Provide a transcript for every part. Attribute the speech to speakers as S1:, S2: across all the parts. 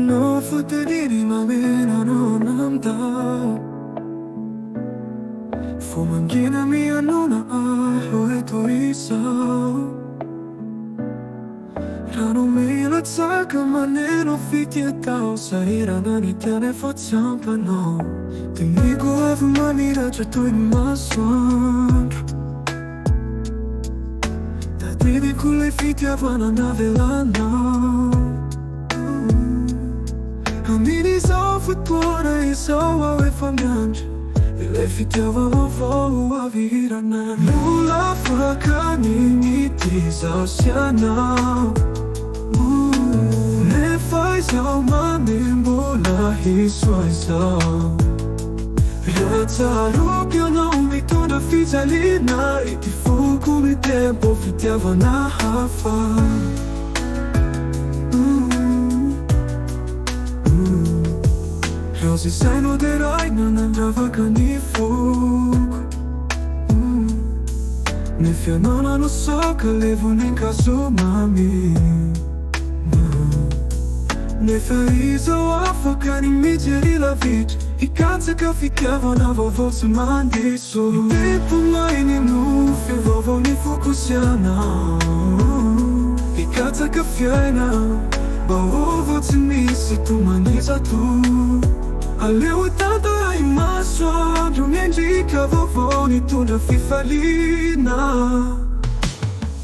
S1: No fătărinima mea nu n-am Fumangina mia non ho egoista Rano mi la zacca ma ne non fitti e tau Saira nani te ne facciam pa no Te mico ave ma mira già tu in masson Da devi con le fitti avana nave la no Amini sau futbola e sau ave famiglia Le fitiava a vira na Nulla fa canini ti sausiana Ne fai sau ma nimbola i suoi sau Piazza Rubio non mi torna fisalina E ti fu come tempo fitiava na hafa Se sai noterai non andava cani fuoco Ne fianona non so che levo in caso mami Ne faiso a focare in migeri la vita I cazzo che ficchiavano a voce mandi su Il tempo mai ne nuffie vovo ne focusiana I cazzo che fiena Bao voce mi se tu manisa tu Aleu tanto ai maso Giù mi indica vovoni tu da fifalina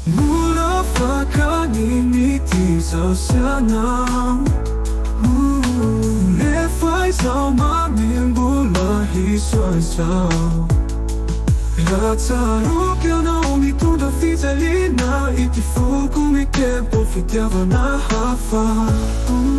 S1: Nulla fa canini ti sausiana Ne fai sau ma mi imbola i suoi sau Razzaru che non mi tu da fisalina E ti fu come tempo fittiava na hafa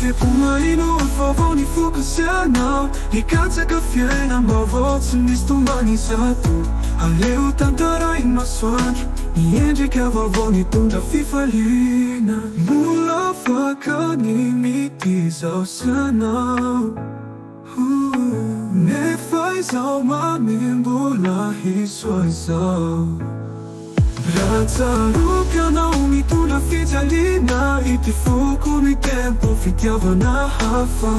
S1: E pomarino il favore fuoco sia no Di cazzo che fiena ma voce mi sto manizzato Aleu tantara in ma suono Niente che avevoni tu da fifalina Nulla fa cani mi ti sausiana Ne fai sau ma mi imbola i suoi sau Razzaru che non mi tu la fisalina E ti fu come tempo fittiava na hafa